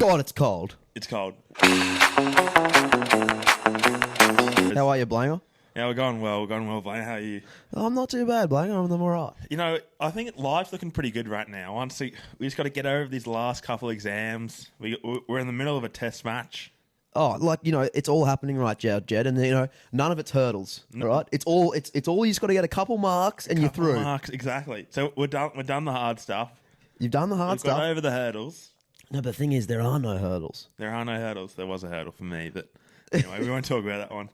God, it's cold. It's cold. How are you, Blanga? Yeah, we're going well. Blaine. How are you? I'm not too bad, Blanga. I'm all right. You know, I think life's looking pretty good right now. Honestly, we just got to get over these last couple exams. We're in the middle of a test match. Oh, it's all happening right, Jed, and none of it's hurdles, right? It's all you just got to get a couple marks and you're through. Marks, exactly. So we're done the hard stuff. You've done the hard We've stuff. got over the hurdles. No, but the thing is, there are no hurdles. There are no hurdles. There was a hurdle for me, but anyway, we won't talk about that one.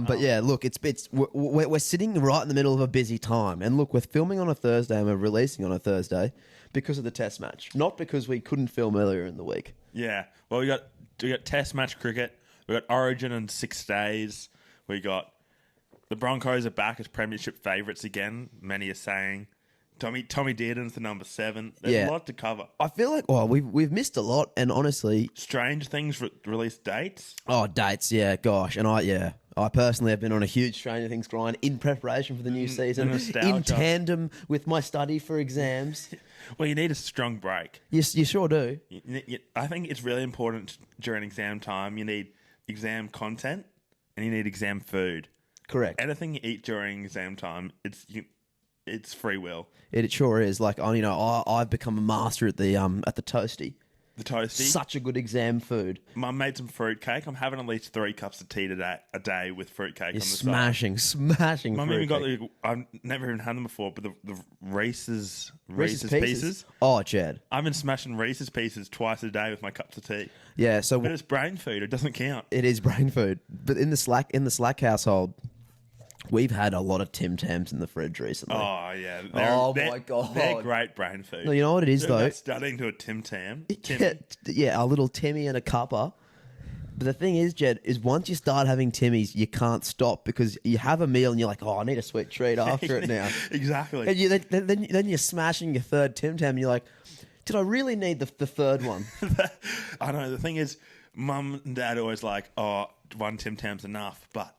But yeah, look, we're sitting right in the middle of a busy time, and look, we're filming on a Thursday and we're releasing on a Thursday because of the test match, not because we couldn't film earlier in the week. Yeah, well, we got test match cricket. We got Origin in 6 days. We got the Broncos are back as premiership favourites again. Many are saying Tommy Dearden's the number 7. There's a lot to cover. I feel like we've missed a lot, and honestly, Strange Things released dates. Oh, dates, yeah, gosh, and I personally have been on a huge Stranger Things grind in preparation for the new season, in tandem with my study for exams. Well, you need a strong break. Yes, you sure do. I think it's really important during exam time. You need exam content and you need exam food. Correct. Anything you eat during exam time, it's free will. It sure is. Like, I've become a master at the toasty. The toasty. Such a good exam food. Mum made some fruitcake. I'm having at least 3 cups of tea a day with fruitcake on the smashing Mum even got fruitcake. I've never even had them before, but the Reese's Pieces. Oh, Chad. I've been smashing Reese's Pieces twice a day with my cups of tea. Yeah, so But it's brain food. It doesn't count. it is brain food. But in the Slack household, we've had a lot of TimTams in the fridge recently. Oh, yeah. My God. They're great brain food. No, you know what it is, though? Studying to a Tim. Yeah, a little Timmy and a cuppa. But the thing is, Jed, is once you start having Timmies, you can't stop because you have a meal and you're like, oh, I need a sweet treat after it now. Exactly. And then you're smashing your third Tim Tam and you're like, did I really need the third one? I know. The thing is, Mum and Dad are always like, oh, 1 Tim Tam's enough. But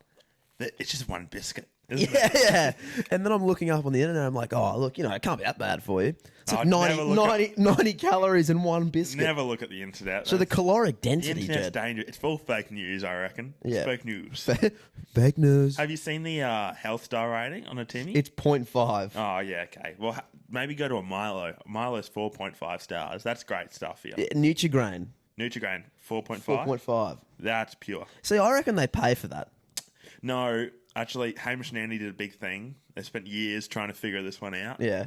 it's just 1 biscuit. Yeah. And then I'm looking up on the internet. I'm like, oh, look, it can't be that bad for you. It's like 90 calories in 1 biscuit. Never look at the internet. So the caloric density, the internet's Jed. dangerous. It's full of fake news, I reckon. Yeah. It's fake news. Fake news. Have you seen the health star rating on a Timmy? It's 0.5. Oh, yeah, okay. Well, maybe go to a Milo. Milo's 4.5 stars. That's great stuff here. Nutrigrain. 4.5? 4.5. That's pure. See, I reckon they pay for that. No, actually, Hamish and Andy did a big thing. They spent years trying to figure this one out. Yeah.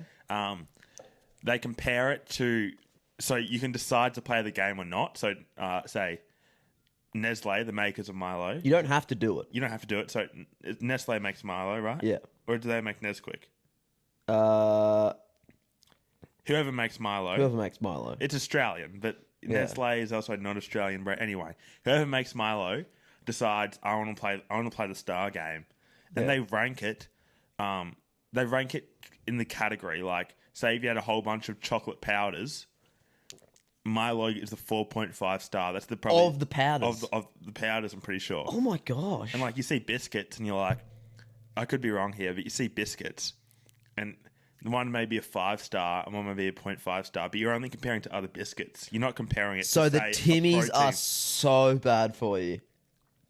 They compare it to... So you can decide to play the game or not. So, say, Nestle, the makers of Milo. You don't have to do it. You don't have to do it. So Nestle makes Milo, right? Yeah. Or do they make Nesquik? Whoever Whoever makes Milo. makes Milo. It's Australian, but Nestle is also not Australian brand. Anyway, whoever makes Milo decides I want to play the star game, and they rank it. They rank it in the category. Like, say if you had a whole bunch of chocolate powders, Milo is the 4.5 star. That's the probably Of the powders. of the powders. I'm pretty sure. Oh my gosh. And like you see biscuits, and you're like, I could be wrong here, but you see biscuits, and one may be a 5 star and one may be a 0.5 star, but you're only comparing to other biscuits. You're not comparing it. So to, the say, Timmies a protein. are so bad for you.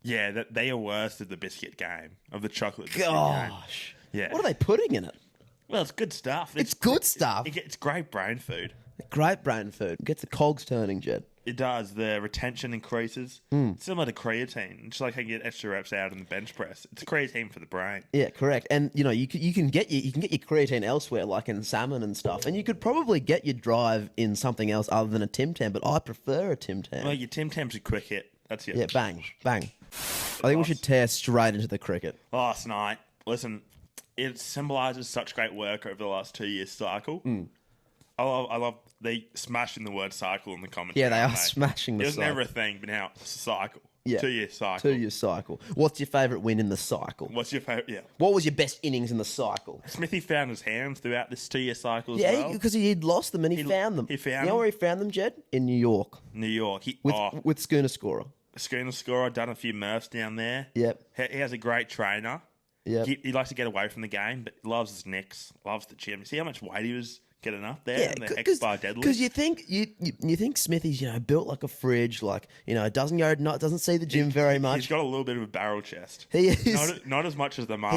Yeah, that they are worse at the biscuit game of the chocolate biscuit game. Gosh. Yeah. What are they putting in it? Well, it's good stuff. It's good stuff. It's great brain food. Great brain food. Gets the cogs turning, Jed. It does. The retention increases. Similar to creatine. Just like how you get extra reps out in the bench press. It's creatine for the brain. Yeah, correct. And you can get your creatine elsewhere, like in salmon and stuff. And you could probably get your drive in something else other than a Tim Tam. But I prefer a Tim Tam. Well, your Tim Tam's a quick hit. That's it. Yeah, bang, bang. I think we should tear straight into the cricket. Last night, listen, it symbolises such great work over the last 2 years cycle. I love they smashing the word cycle in the commentary. Yeah, they are smashing the cycle. It was cycle. never a thing, but now it's a cycle. Yeah. 2 year cycle. 2 year cycle. What's your favourite win in the cycle? What's your favourite? Yeah. What was your best innings in the cycle? Smithy found his hands throughout this 2 year cycle as Yeah, well. because he'd lost them and he found them. He found You know them. where he found them, Jed? In New York. New York. With Schooner Scorer. Schooner Scorer, done a few Murphs down there. Yep. He has a great trainer. Yep. He likes to get away from the game, but loves his nicks, loves the gym. See how much weight he was getting up there and the hex bar deadlift. Because you think Smithy's built like a fridge, like doesn't see the gym very much. He's got a little bit of a barrel chest. He is not as much as the Marsh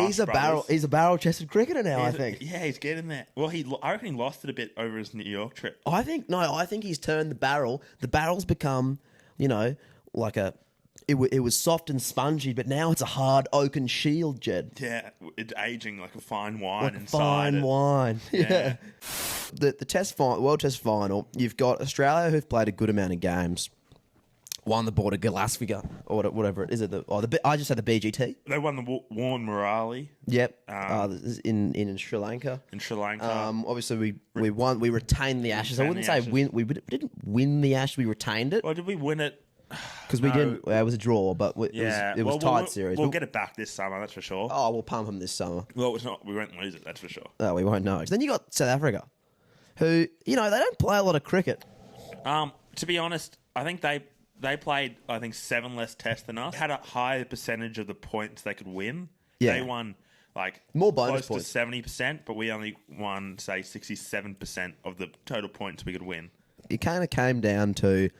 He's a barrel chested cricketer now. I think. He's getting there. Well, I reckon he lost it a bit over his New York trip. I think he's turned the barrel. The barrel's become like a. It was soft and spongy, but now it's a hard oaken shield, Jed. Yeah, it's aging like a fine wine inside. Fine wine. Yeah. The World Test final, you've got Australia who've played a good amount of games. Won the Border Glasgow or whatever it is. I just had the BGT. They won the Warren Morali. Yep. In Sri Lanka. In Sri Lanka. Obviously we won. We retained the Ashes. I wouldn't say win. We didn't win the Ashes. We retained it. Or did we win it? Because we didn't. It was a draw, but it was tied series. We'll get it back this summer, that's for sure. Oh, we'll pump them this summer. Well, it's not. We won't lose it, that's for sure. No, we won't know. Then you got South Africa, who they don't play a lot of cricket. To be honest, I think they played 7 less tests than us. Had a higher percentage of the points they could win. Yeah. They won more bonus close to 70%, but we only won 67% of the total points we could win. It kind of came down to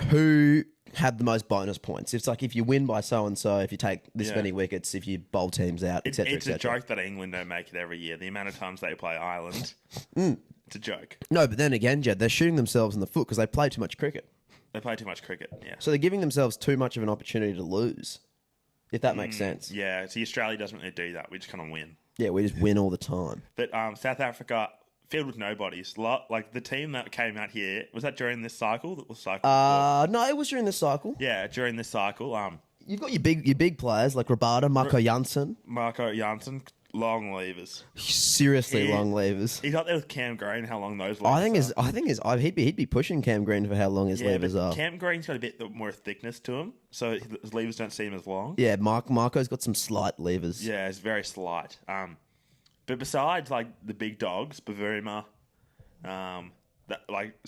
who had the most bonus points. It's like if you win by so and so, if you take this many wickets, if you bowl teams out, etc. It's a joke that England don't make it every year. The amount of times they play Ireland, it's a joke. No, but then again, Jed, they're shooting themselves in the foot because they play too much cricket. They play too much cricket, yeah. So they're giving themselves too much of an opportunity to lose, if that makes sense. Yeah, see, Australia doesn't really do that. We just kind of win. Yeah, we just win all the time. But South Africa, filled with nobodies. Like the team that came out here, was that during this cycle? No, it was during this cycle. Yeah, during this cycle. You've got your big players like Rabada, Marco Jansen. Long levers. Seriously, long levers. He's up there with Cam Green. How long those levers I think he'd be pushing Cam Green for how long his levers are. Cam Green's got a bit more thickness to him, so his levers don't seem as long. Yeah, Marco's got some slight levers. Yeah, it's very slight. But besides the big dogs, Bavuma, South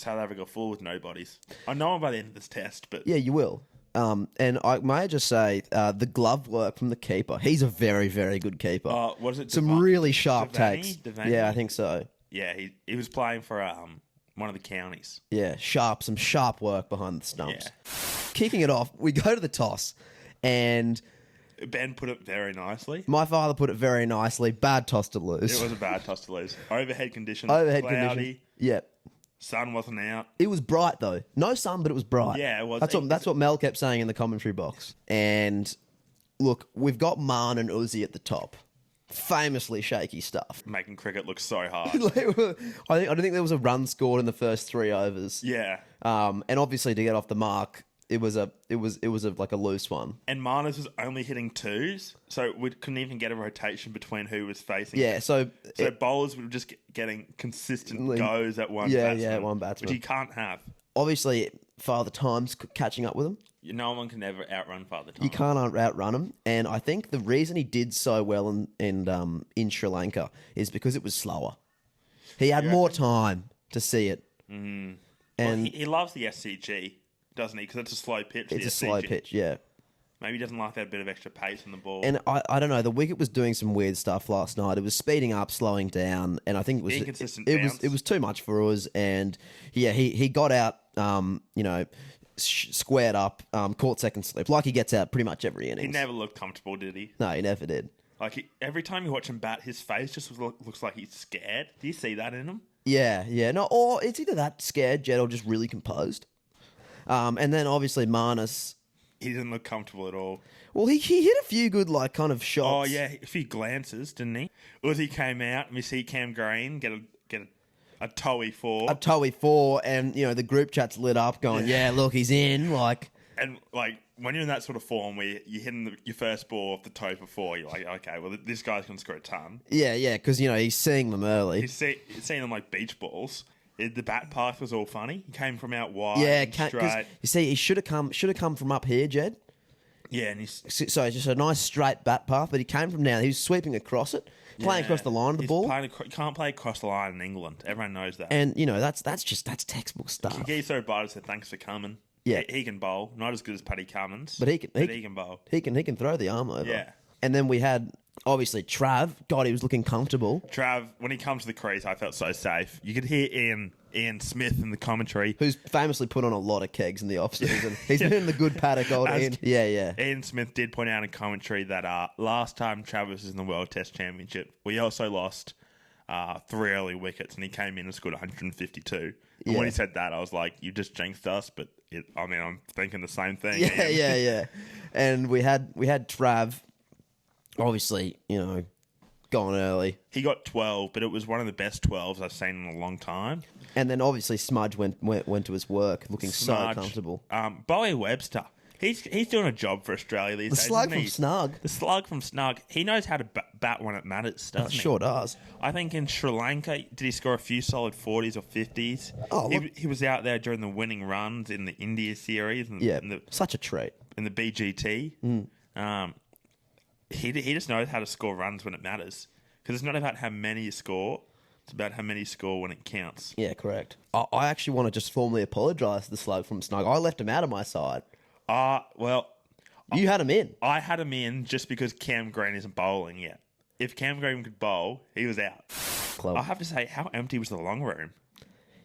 Africa full with nobodies. I know him by the end of this test, but yeah, you will. And I may just say the glove work from the keeper. He's a very, very good keeper. What is it? Some really sharp takes. Devaney? Yeah, I think so. Yeah, he was playing for one of the counties. Yeah, some sharp work behind the stumps. Yeah. Kicking it off, we go to the toss, and Ben put it very nicely. My father put it very nicely. Bad toss to lose. It was a bad toss to lose. Overhead conditions. Conditions. Yep. Sun wasn't out. It was bright though. No sun, but it was bright. Yeah, it was. That's what Mel kept saying in the commentary box. And look, we've got Man and Uzi at the top. Famously shaky stuff. Making cricket look so hard. I don't think there was a run scored in the first 3 overs. Yeah. And obviously to get off the mark, it was a loose one. And Marnus was only hitting 2s, so we couldn't even get a rotation between who was facing. Yeah, so bowlers were just getting consistent goes at one batsman. Yeah, one batsman. Which you can't have. Obviously, Father Time's catching up with him. No one can ever outrun Father Time. You can't outrun him. And I think the reason he did so well in Sri Lanka is because it was slower. He had more time to see it. Mm. And he loves the SCG. Doesn't he? Because it's a slow pitch. It's a slow pitch, yeah. Maybe he doesn't like that bit of extra pace on the ball. And I don't know. The wicket was doing some weird stuff last night. It was speeding up, slowing down, and I think it was inconsistent. It was too much for us. And yeah, he got out, squared up, caught second slip, like he gets out pretty much every innings. He never looked comfortable, did he? No, he never did. Every time you watch him bat, his face just looks like he's scared. Do you see that in him? Yeah. No, or it's either that scared, Jed, or just really composed. And then obviously Marnus. He didn't look comfortable at all. Well, he hit a few good kind of shots. Oh yeah, a few glances, didn't he? Uzi came out and we see Cam Green get a toey 4. A toey 4, and the group chat's lit up going, yeah look, he's in. And when you're in that sort of form where you're hitting your first ball off the toe for 4, you're like, okay, well this guy's going to score a ton. Yeah, because he's seeing them early. He's seeing them like beach balls. The bat path was all funny. He came from out wide. Yeah, straight. You see, he should have come from up here, Jed. Yeah, and so it's just a nice straight bat path, but he came from down. He was sweeping across it, playing across the line of the ball. You can't play across the line in England. Everyone knows that. And that's textbook stuff. Giso Barter said thanks for coming. Yeah, he can bowl. Not as good as Paddy Cummins, but he can bowl. He can throw the arm over. Yeah. And then we had Obviously, Trav, God, he was looking comfortable. Trav, when he comes to the crease, I felt so safe. You could hear Ian Smith in the commentary. Who's famously put on a lot of kegs in the off-season. He's been in the good paddock, old Ian. Yeah. Ian Smith did point out in commentary that last time Travis was in the World Test Championship, we also lost 3 early wickets, and he came in and scored 152. And when he said that, I was like, you just jinxed us, but I'm thinking the same thing. Yeah. And we had Trav, obviously, gone early. He got 12, but it was one of the best 12s I've seen in a long time. And then obviously Smudge went to his work looking so comfortable. Bowie Webster, he's doing a job for Australia these days. The slug from Snug. The slug from Snug. He knows how to bat when it matters, doesn't he? Sure does. I think in Sri Lanka, did he score a few solid 40s or 50s? Oh, he was out there during the winning runs in the India series. And such a treat. In the BGT. He just knows how to score runs when it matters. Because it's not about how many you score. It's about how many you score when it counts. Yeah, correct. I actually want to just formally apologise to the slug from Snug. I left him out of my side. Well... You had him in. I had him in just because Cam Green isn't bowling yet. If Cam Green could bowl, he was out. Club. I have to say, how empty was the long room?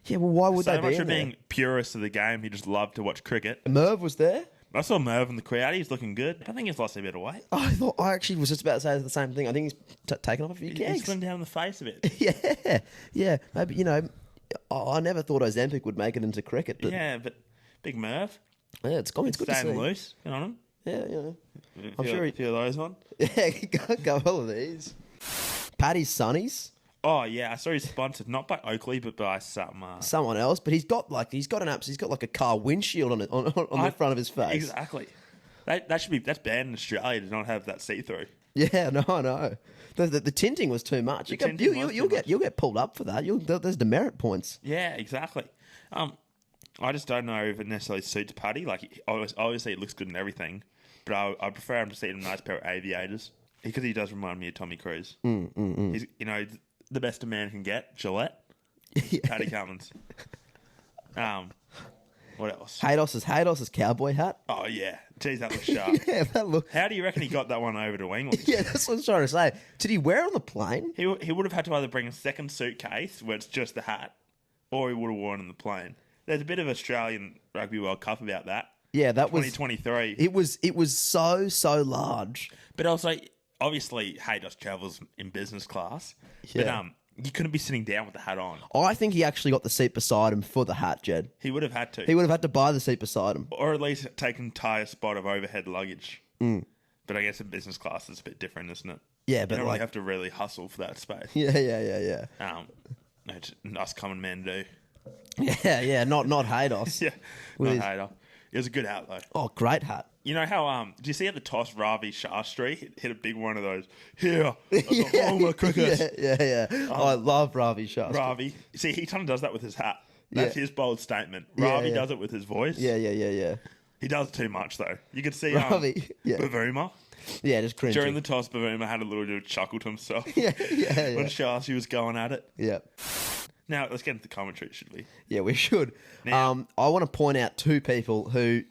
Yeah, well, why would they be So much in of being purists of the game, he just loved to watch cricket. Merv was there? I saw Merv in the crowd. He's looking good. I think he's lost a bit of weight. I actually was just about to say the same thing. I think he's taken off a few kegs. He's slimmed down the face a bit. Yeah. Maybe, I never thought Ozempic would make it into cricket. But yeah, but big Merv. Yeah, it's good to see. Staying loose. Good on him. Yeah. I'm sure he... Few of those on. Yeah, go all of these. Paddy's Sonnies. Oh yeah, I saw he's sponsored not by Oakley but by someone else. But he's got like a car windshield on the front of his face. Exactly. That's banned in Australia to not have that see through. Yeah, no, I know. The tinting was too much. You'll get pulled up for that. There's demerit points. Yeah, exactly. I just don't know if it necessarily suits Paddy. Like obviously it looks good and everything, but I prefer him to see in a nice pair of aviators because he does remind me of Tommy Cruise. He's the best a man can get. Gillette. Paddy Cummins. What else? Haydos' cowboy hat. Oh yeah, geez, that looks sharp. Yeah, that look. How do you reckon he got that one over to England? Yeah, that's what I was trying to say. Did he wear it on the plane? He would have had to either bring a second suitcase where it's just the hat, or he would have worn it on the plane. There's a bit of Australian Rugby World Cup about that. Yeah, that 2023. It was so large. But also, obviously, Haydos travels in business class. Yeah. But you couldn't be sitting down with the hat on. I think he actually got the seat beside him for the hat, Jed. He would have had to. He would have had to buy the seat beside him. Or at least take an entire spot of overhead luggage. But I guess in business class it's a bit different, isn't it? Yeah, but you don't really have to really hustle for that space. Yeah. Us common men do. Yeah, not Haydos. Yeah, not Haydos. It was a good hat, though. Oh, great hat. You know how, do you see at the toss, Ravi Shastri hit a big one of those? Here, Oklahoma cricket. Yeah. I love Ravi Shastri. Ravi. See, he kind of does that with his hat. That's his bold statement. Ravi does it with his voice. Yeah. He does too much, though. You could see Ravi, Bavuma. Yeah, just cringy. During the toss, Bavuma had a little bit of chuckle to himself. Yeah. When Shastri was going at it. Yeah. Now, let's get into the commentary, should we? Yeah, we should. Now, I want to point out two people who,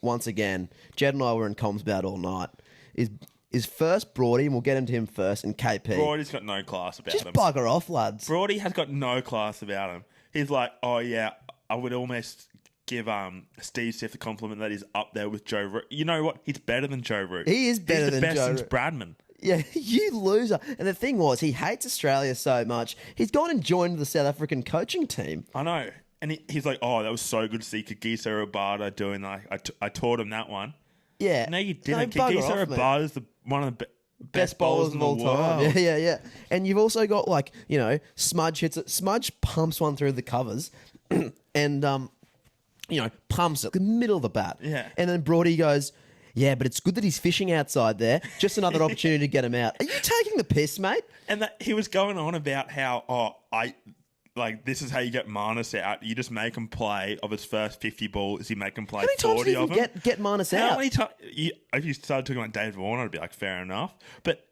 once again, Jed and I were in comms about all night. Is first Broady, and we'll get into him first, and KP. Broady's got no class about him. Just bugger off, lads. Broady has got no class about him. He's like, oh, yeah, I would almost give Steve Smith a compliment that he's up there with Joe Root. You know what? He's better than Joe Root. He is better than Joe Root. He's the best since Bradman. Yeah, you loser. And the thing was, he hates Australia so much, he's gone and joined the South African coaching team. I know. And he's like, oh, that was so good to see Kagiso Rabada doing that. I taught him that one. Yeah. No, you didn't. Kagiso Rabada is one of the best bowlers in the world. Yeah. And you've also got, Smudge hits it. Smudge pumps one through the covers and, pumps it in the middle of the bat. Yeah. And then Broady goes... Yeah, but it's good that he's fishing outside there. Just another opportunity to get him out. Are you taking the piss, mate? And he was going on about how, this is how you get Marnus out. You just make him play of his first 50 balls. You make him play 40 of them. Get Marnus out? How many times? If you started talking about David Warner, I'd be like, fair enough. But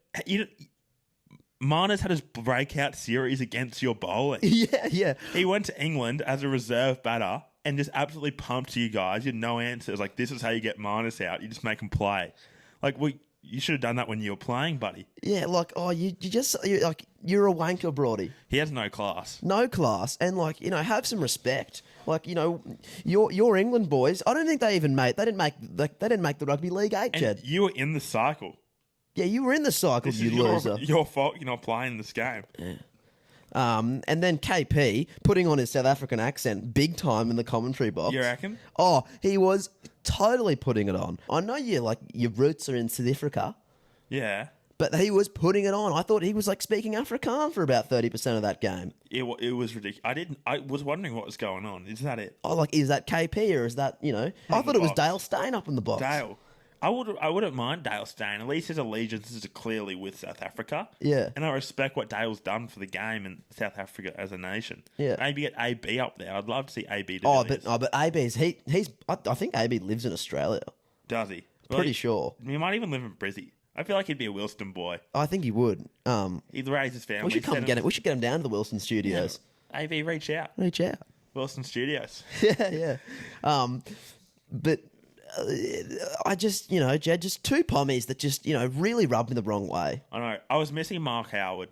Marnus had his breakout series against your bowling. Yeah. He went to England as a reserve batter and just absolutely pumped you guys. You had no answers. Like, this is how you get Marnus out. You just make him play. Like, You should have done that when you were playing, buddy. Yeah, like, you're a wanker, Broady. He has no class. No class, and like, have some respect. Like, your England boys. I don't think they even made. They didn't make the Rugby League 8, And Jed. you were in the cycle. Yeah, you were in the cycle, This you is loser. your fault you're not playing this game. Yeah. And then KP putting on his South African accent big time in the commentary box. You reckon? Oh, he was totally putting it on. I know your roots are in South Africa, Yeah. but he was putting it on. I thought he was like speaking Afrikaans for about 30% of that game. It was ridiculous. I was wondering what was going on. Is that it? Oh, like, is that KP or is that, I thought it was box. Dale Steyn up in the box. Dale. I wouldn't mind Dale Steyn. At least his allegiances are clearly with South Africa. Yeah. And I respect what Dale's done for the game and South Africa as a nation. Yeah. Maybe get AB up there. I'd love to see AB do But AB's, I think AB lives in Australia. Does he? Pretty sure. He might even live in Brizzy. I feel like he'd be a Wilston boy. I think he would. He'd raise his family. We should we should get him down to the Wilson Studios. Yeah. AB, reach out. Reach out. Wilson Studios. Yeah. But I just, Jed, just two pommies that just, really rubbed me the wrong way. I know. I was missing Mark Howard.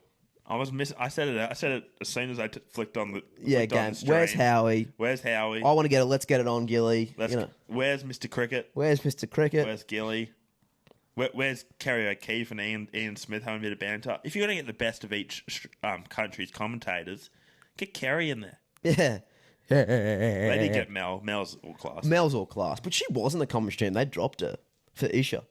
I said it as soon as I flicked on the game. Where's Howie? Where's Howie? I want to get it. Let's get it on, Gilly. Where's Mr. Cricket? Where's Mr. Cricket? Where's Gilly? Where's Kerry O'Keefe and Ian Smith having a bit of banter? If you're going to get the best of each country's commentators, get Kerry in there. Yeah. They did get Mel. Mel's all class. Mel's all class. But she was in the commentary team. They dropped her for Isha.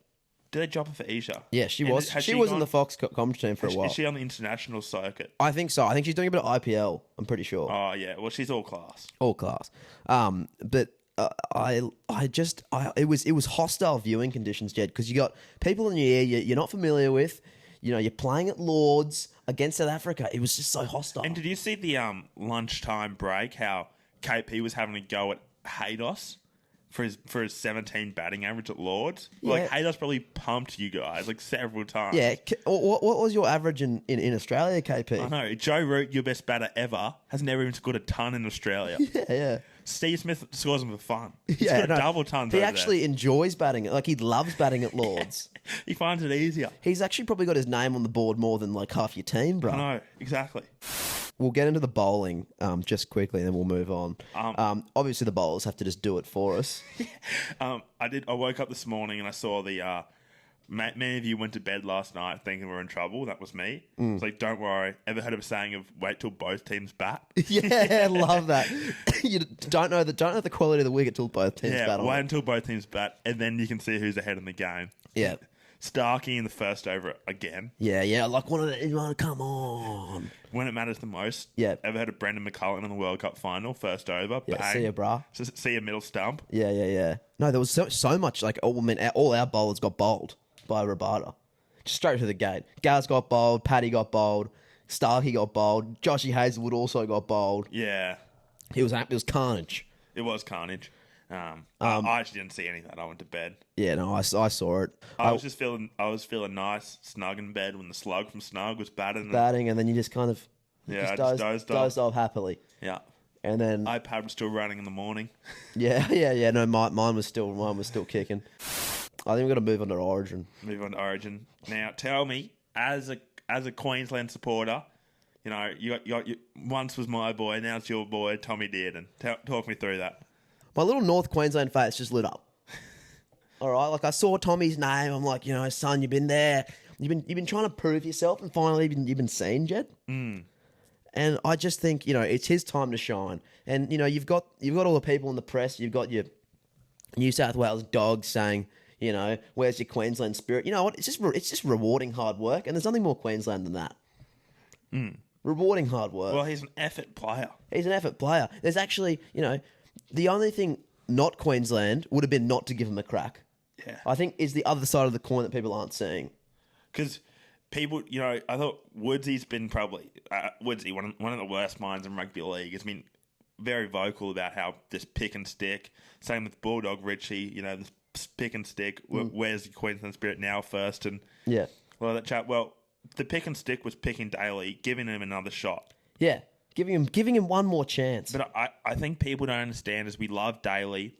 Did they drop her for Isha? Yeah, she was. She was in the Fox commentary team for a while. Is she on the international circuit? I think so. I think she's doing a bit of IPL. I'm pretty sure. Oh, yeah. Well, she's all class. All class. But it was hostile viewing conditions, Jed, because you got people in your ear you're not familiar with. You're playing at Lords against South Africa. It was just so hostile. And did you see the lunchtime break, how KP was having a go at Haydos for his 17 batting average at Lords? Yeah. Like, Haydos probably pumped you guys like several times. Yeah. What was your average in Australia, KP? I know. Joe Root, your best batter ever, has never even scored a ton in Australia. Yeah. Steve Smith scores them for fun. He's got double tons. He actually enjoys batting it. Like, he loves batting at Lords. He finds it easier. He's actually probably got his name on the board more than like half your team, bro. I know, exactly. We'll get into the bowling just quickly, and then we'll move on. Obviously, the bowlers have to just do it for us. I woke up this morning and I saw the. Many of you went to bed last night thinking we were in trouble. That was me. It's like, don't worry. Ever heard of a saying of wait till both teams bat? Yeah, love that. You don't know the quality of the wicket till both teams bat. Yeah, wait until both teams bat, and then you can see who's ahead in the game. Yeah. Starkey in the first over again. Yeah. Like, come on. When it matters the most. Yeah. Ever heard of Brendan McCullum in the World Cup final? First over. Yeah, bang. see ya, brah. See a middle stump. Yeah. No, there was so much. Like, all our bowlers got bowled by Rabada. Just straight to the gate. Gaz got bowled. Paddy got bowled. Starkey got bowled. Joshy Hazelwood also got bowled. Yeah. It was carnage. It was carnage. I actually didn't see any of that. I went to bed. Yeah, no, I saw it. I was feeling nice, snug in bed when the slug from Snug was batting, and then you just kind of I just dozed off happily. Yeah, and then iPad was still running in the morning. Yeah. No, mine was still kicking. I think we're gonna move on to Origin. Now, tell me, as a Queensland supporter, you once was my boy, now it's your boy, Tommy Dearden. Talk me through that. My little North Queensland face just lit up. All right, like I saw Tommy's name. I'm like, son, you've been there. You've been trying to prove yourself, and finally you've been seen, Jed. And I just think it's his time to shine. And you've got all the people in the press. You've got your New South Wales dogs saying, where's your Queensland spirit? You know what? It's just rewarding hard work, and there's nothing more Queensland than that. Rewarding hard work. Well, he's an effort player. There's actually, the only thing not Queensland would have been not to give him a crack. Yeah. I think is the other side of the coin that people aren't seeing. Because people, I thought Woodsy's been probably Woodsy, one of the worst minds in rugby league. Has been very vocal about how this pick and stick. Same with Bulldog Richie. This pick and stick. Where's the Queensland spirit now first? And yeah, well, that chat. Well, the pick and stick was picking Daly, giving him another shot. Yeah, giving him one more chance. But I think people don't understand is we love Daly.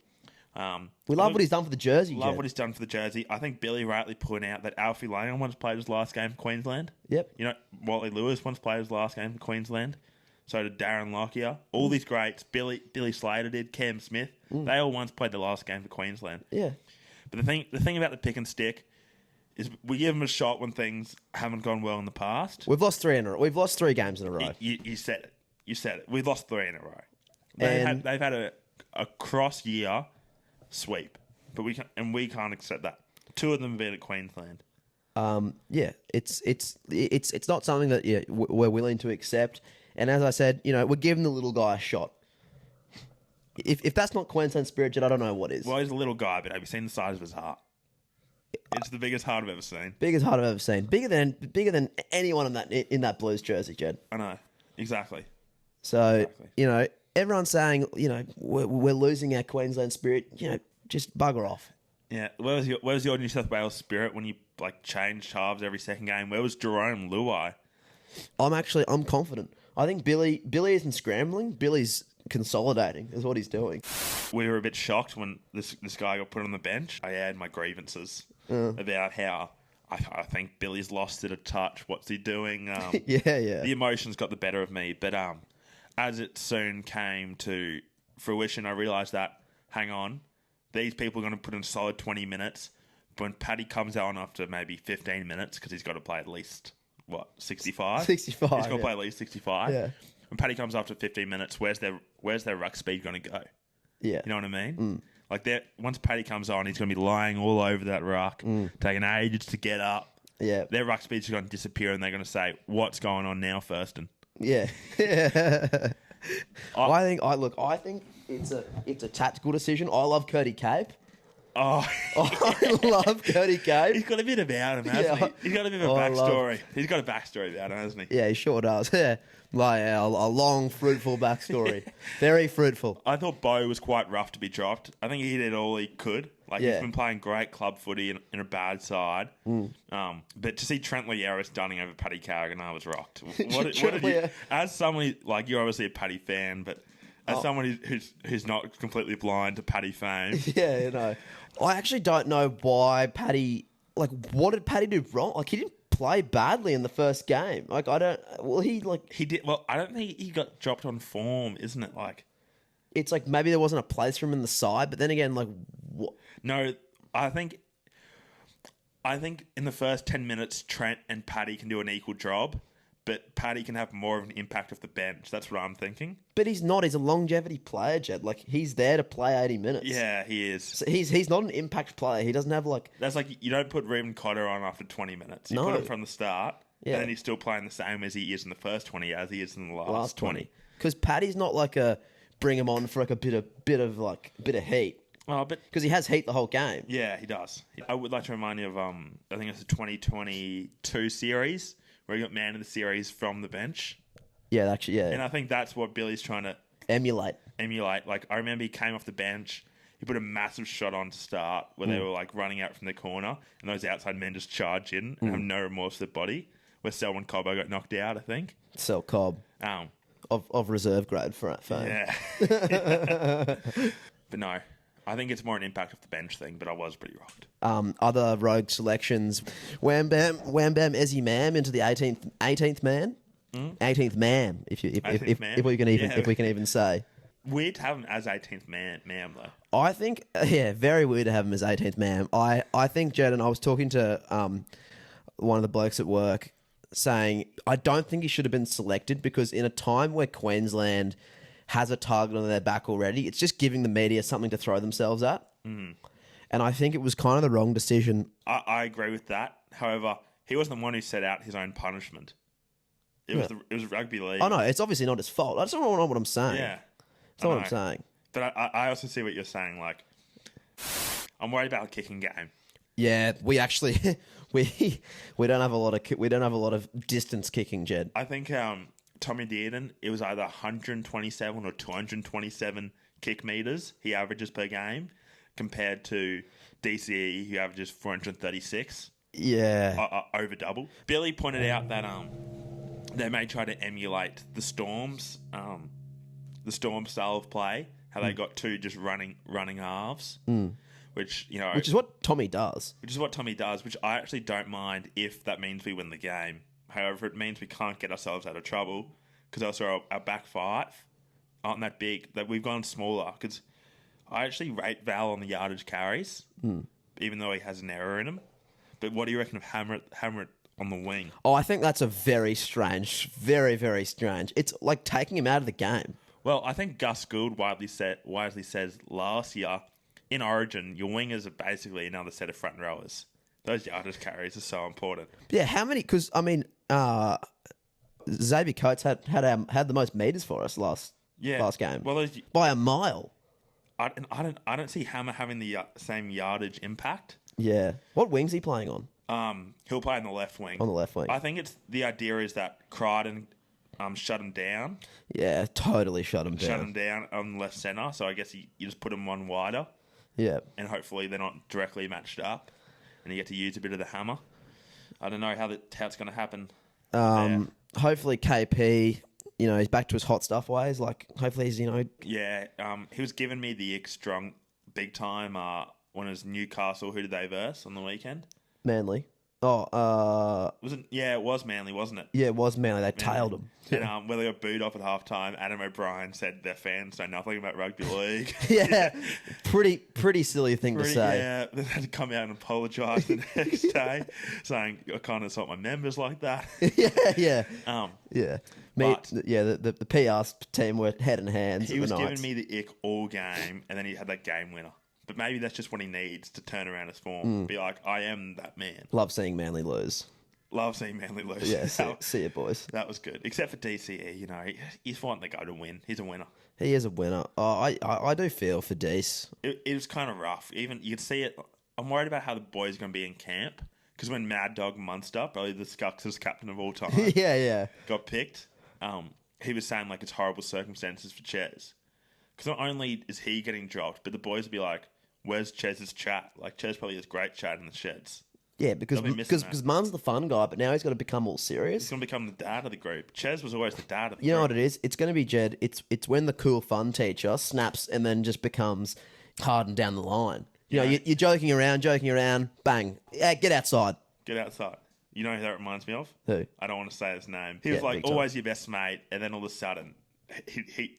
We love what he's done for the jersey. Love what he's done for the jersey. I think Billy rightly pointed out that Alfie Lyon once played his last game for Queensland. Yep. You know, Wally Lewis once played his last game for Queensland. So did Darren Lockyer. All these greats. Billy Slater did. Cam Smith. They all once played the last game for Queensland. Yeah. But the thing about the pick and stick is we give them a shot when things haven't gone well in the past. We've lost 3 games in a row. You said it. You said it. We've lost 3 in a row. They've had a cross year sweep, but we can't accept that. 2 of them have been at Queensland. Yeah, it's not something that we're willing to accept. And as I said, we're giving the little guy a shot. If that's not Queensland spirit, I don't know what is. Well, he's a little guy, but have you seen the size of his heart? It's the biggest heart I've ever seen. Biggest heart I've ever seen. Bigger than anyone in that Blues jersey, Jed. I know, exactly. So everyone's saying we're losing our Queensland spirit. Just bugger off. Yeah, where was your New South Wales spirit when you changed halves every second game? Where was Jerome Luai? I'm confident. I think Billy isn't scrambling. Billy's consolidating is what he's doing. We were a bit shocked when this guy got put on the bench. I had my grievances about how I think Billy's lost it a touch. What's he doing? Yeah. The emotions got the better of me. But as it soon came to fruition, I realised that, hang on, these people are going to put in a solid 20 minutes. But when Paddy comes on after maybe 15 minutes, because he's got to play at least, 65? 65, He's got to play at least 65. Yeah. When Paddy comes after 15 minutes, where's their ruck speed going to go? Yeah. You know what I mean? Once Paddy comes on, he's going to be lying all over that ruck, taking ages to get up. Yeah. Their ruck speed's going to disappear, and they're going to say, "What's going on now, Thurston?" Yeah. I think it's a tactical decision. I love Cody Cape. Oh, I love Cody Cape. He's got a bit about him, hasn't he? He's got a bit of a backstory. He's got a backstory about him, hasn't he? Yeah, he sure does. Yeah, a long, fruitful backstory. Very fruitful. I thought Bo was quite rough to be dropped. I think he did all he could. He's been playing great club footy in a bad side. But to see Trent Loiera stunning over Paddy Carrigan, I was rocked. What did you, as someone you're obviously a Paddy fan, but as someone who's not completely blind to Paddy fame. Yeah, I actually don't know why Paddy. What did Paddy do wrong? He didn't play badly in the first game. I don't. Well, he did. Well, I don't think he got dropped on form, isn't it? It's maybe there wasn't a place for him in the side, but then again, what? No, I think in the first 10 minutes, Trent and Paddy can do an equal job, but Paddy can have more of an impact off the bench. That's what I'm thinking. But he's not. He's a longevity player, Jed. He's there to play 80 minutes. Yeah, he is. So he's not an impact player. He doesn't have That's you don't put Reuben Cotter on after 20 minutes. You put him from the start, and then he's still playing the same as he is in the first 20 as he is in the last 20. Because Paddy's not a bring him on for a bit of heat. Oh, but because he has heat the whole game. Yeah, he does. I would like to remind you of I think it's the 2022 series where he got man of the series from the bench. Yeah, actually, yeah. And I think that's what Billy's trying to emulate. I remember he came off the bench. He put a massive shot on to start where they were running out from the corner, and those outside men just charge in and have no remorse for their body. Where Selwyn Cobbo got knocked out, I think. Sel Cobb. Of reserve grade for fame. Yeah. But no, I think it's more an impact of the bench thing, but I was pretty rocked. Other rogue selections. Wham Bam Ezzy Mam into the 18th man. 18th man, if we can even say. Weird to have him as 18th man, though. I think, very weird to have him as 18th man. I think, Jed, and I was talking to one of the blokes at work saying, I don't think he should have been selected because in a time where Queensland has a target on their back already, it's just giving the media something to throw themselves at. And I think it was kind of the wrong decision. I agree with that. However, he wasn't the one who set out his own punishment. It was rugby league. Oh, no, it's obviously not his fault. I just don't know what I'm saying. Yeah. That's not what I'm saying. But I also see what you're saying. I'm worried about a kicking game. Yeah, we actually we don't have a lot of distance kicking, Jed. I think Tommy Dearden, it was either 127 or 227 kick meters he averages per game, compared to DCE who averages 436. Yeah, over double. Billy pointed out that they may try to emulate the Storm style of play how they got two just running halves, which Which is what Tommy does. Which I actually don't mind if that means we win the game. However, it means we can't get ourselves out of trouble because also our back five aren't that big. That we've gone smaller because I actually rate Val on the yardage carries, even though he has an error in him. But what do you reckon of hammer it on the wing? Oh, I think that's a very strange, very, very strange. It's like taking him out of the game. Well, I think Gus Gould wisely says last year in Origin, your wingers are basically another set of front rowers. Those yardage carries are so important. Yeah, how many? Because I mean, Xavier Coates had the most meters for us last game. Well, by a mile. I don't see Hammer having the same yardage impact. Yeah. What wing's he playing on? He'll play on the left wing. On the left wing. I think the idea is that Crichton shut him down. Yeah, totally shut him down. Shut him down on left centre. So I guess you just put him one wider. Yeah. And hopefully they're not directly matched up, and you get to use a bit of the hammer. I don't know how it's going to happen. Hopefully KP, he's back to his hot stuff ways. Like, hopefully he's, Yeah, he was giving me the ick strong big time when it was Newcastle. Who did they verse on the weekend? Manly. Was it? Yeah, it was Manly, wasn't it? Yeah, it was Manly. They tailed him. And when they got booed off at halftime, Adam O'Brien said their fans know nothing about rugby league. Yeah, pretty silly thing to say. Yeah, they had to come out and apologise the next day, saying I can't insult my members like that. Yeah. Yeah. The PR team were head and hands. He was giving me the ick all game, and then he had that game winner. But maybe that's just what he needs to turn around his form. Be like, I am that man. Love seeing Manly lose. Love seeing Manly lose. Yeah, see it, boys. That was good. Except for DCE, he's fighting the go to win. He's a winner. He is a winner. Oh, I do feel for Deese. It was kind of rough. Even you could see it. I'm worried about how the boys are going to be in camp. Because when Mad Dog Munster, probably the Scucks' captain of all time, got picked, he was saying like it's horrible circumstances for Ches. Because not only is he getting dropped, but the boys will be like, where's Ches's chat? Like, Ches probably has great chat in the sheds. Yeah, because Mun's the fun guy, but now he's got to become all serious. He's going to become the dad of the group. Ches was always the dad of the group. You know what it is? It's going to be Jed. It's when the cool fun teacher snaps and then just becomes hardened down the line. You're joking around, bang. Yeah, get outside. Get outside. You know who that reminds me of? Who? I don't want to say his name. He was like always your best mate, and then all of a sudden,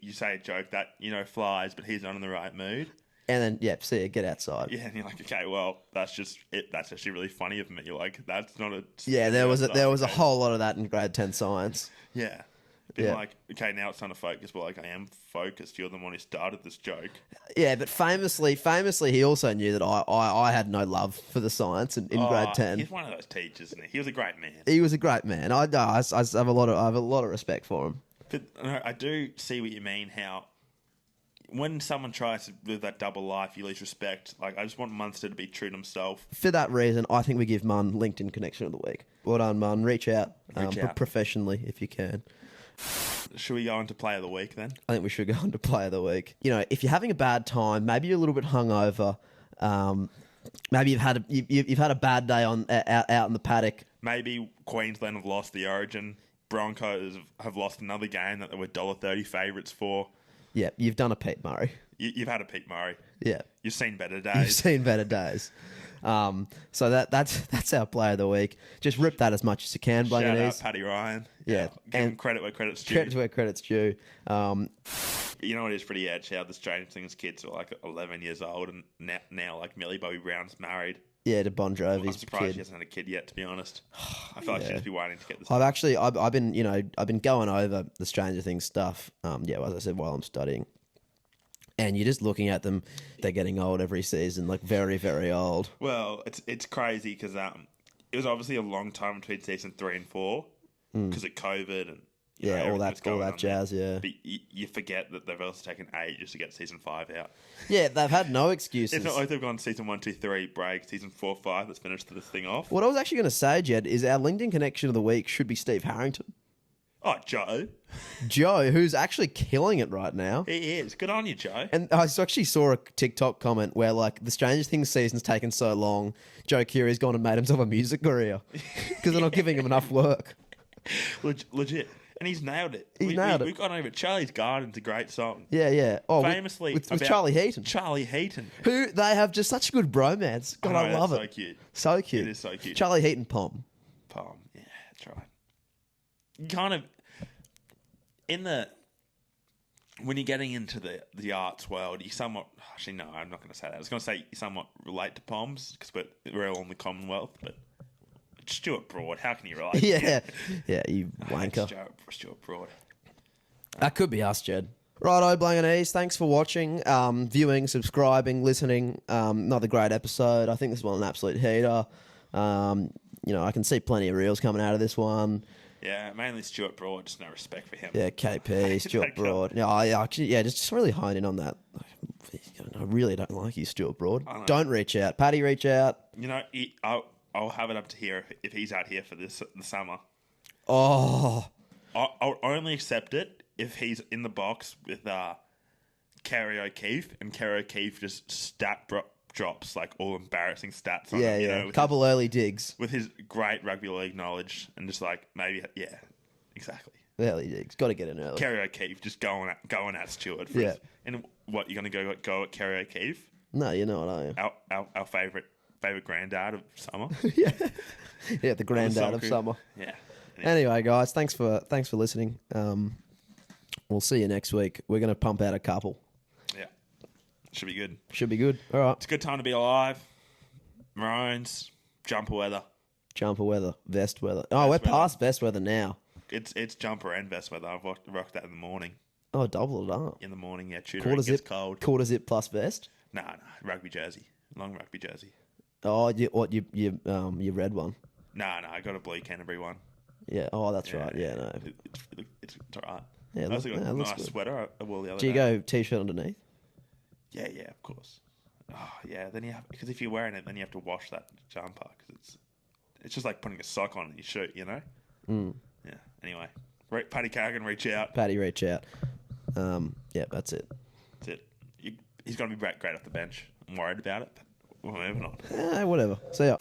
you say a joke that, flies, but he's not in the right mood. And then, see you, get outside. Yeah, and you're like, okay, well, that's just it. That's actually really funny of me. You're like, that's not a... Yeah, there was a whole lot of that in grade 10 science. Yeah. Being like, okay, now it's time to focus. Well, like, I am focused. You're the one who started this joke. Yeah, but famously, he also knew that I had no love for the science in grade 10. He's one of those teachers, isn't he? He was a great man. He was a great man. I have a lot of respect for him. But I do see what you mean, how when someone tries to live that double life, you lose respect. Like, I just want Munster to be true to himself. For that reason, I think we give Mun LinkedIn Connection of the Week. Well done, Mun. Reach out. Professionally, if you can. Should we go on to Player of the Week, then? I think we should go on to Player of the Week. If you're having a bad time, maybe you're a little bit hungover, maybe you've had a bad day out in the paddock. Maybe Queensland have lost the Origin. Broncos have lost another game that they were $1.30 favourites for. Yeah, you've done a Pete Murray. You've had a Pete Murray. Yeah. You've seen better days. You've seen better days. So that's our Player of the Week. Just rip that as much as you can, Blanga. Shout out Paddy Ryan. Yeah. Give him credit where credit's due. Credit where credit's due. You know what is pretty edge, how the Stranger Things kids are like 11 years old and now like Millie Bobby Brown's married. Yeah, to Bon Jovi's I'm surprised kid. she hasn't had a kid yet, to be honest. I feel like she'd just be waiting to get this. I've been going over the Stranger Things stuff. As I said, while I'm studying. And you're just looking at them; they're getting old every season, like very, very old. Well, it's crazy because it was obviously a long time between season 3 and 4 because of COVID and all that jazz. There. But you forget that they've also taken ages to get season 5 out. Yeah, they've had no excuses. It's not like they've gone season 1, 2, 3 break, season 4, 5. Let's finish this thing off. What I was actually going to say, Jed, is our LinkedIn Connection of the Week should be Steve Harrington. Oh, Joe. Joe, who's actually killing it right now. He is. Good on you, Joe. And I actually saw a TikTok comment where, like, the Stranger Things season's taken so long, Joe Keery's gone and made himself a music career because they're not giving him enough work. Legit. And he's nailed it. He's nailed it. We've gone over Charlie's Garden's a great song. Yeah. Oh, Famously with about Charlie Heaton. Charlie Heaton. Who they have just such a good bromance. God, I love it. So cute. So cute. It is so cute. Charlie Heaton, Pom. Palm. Yeah, that's right. You kind of when you're getting into the arts world, you somewhat actually no, I'm not going to say that. I was going to say you somewhat relate to Poms because we're all in the Commonwealth, but Stuart Broad, how can you relate? Yeah, you wanker. Stuart Broad. That could be us, Jed. Righto, Blanganese. Thanks for watching, viewing, subscribing, listening. Another great episode. I think this one an absolute heater. I can see plenty of reels coming out of this one. Yeah, mainly Stuart Broad. Just no respect for him. Yeah, KP, Stuart Broad. Just really hone in on that. I really don't like you, Stuart Broad. Don't reach out. Paddy, reach out. I'll have it up to here if he's out here for the summer. Oh. I'll only accept it if he's in the box with Kerry O'Keefe, and Kerry O'Keefe just drops like all embarrassing stats on him. A couple early digs. With his great rugby league knowledge and just like maybe, exactly. Early digs. Got to get in early. Kerry O'Keefe just going at Stewart. And what, you're going to go at Kerry O'Keefe? No, you're not, are you? Our favourite granddad of summer. Yeah, the granddad of summer. Yeah. Anyway, guys, thanks for listening. We'll see you next week. We're going to pump out a couple. Yeah. Should be good. Should be good. All right. It's a good time to be alive. Maroons, jumper weather. Jumper weather, vest weather. Oh, we're past vest weather now. It's jumper and vest weather. I've rocked that in the morning. Oh, double it up. In the morning, yeah. Quarter zip, cold. Quarter zip plus vest? No, rugby jersey. Long rugby jersey. Oh, your red one? No, I got a blue Canterbury one. Yeah. Oh, that's right. Yeah, no. It's all right. Yeah, I also got a nice good. sweater I wore the other day. Do you go t-shirt underneath? Yeah, of course. Oh, yeah. Then you have, because if you're wearing it, then you have to wash that jumper because it's just like putting a sock on your shirt, you know? Mm. Yeah. Anyway, Paddy Carrigan, reach out. Paddy, reach out. Yeah, that's it. That's it. He's going to be great off the bench. I'm worried about it, but we're moving on. Whatever. See ya.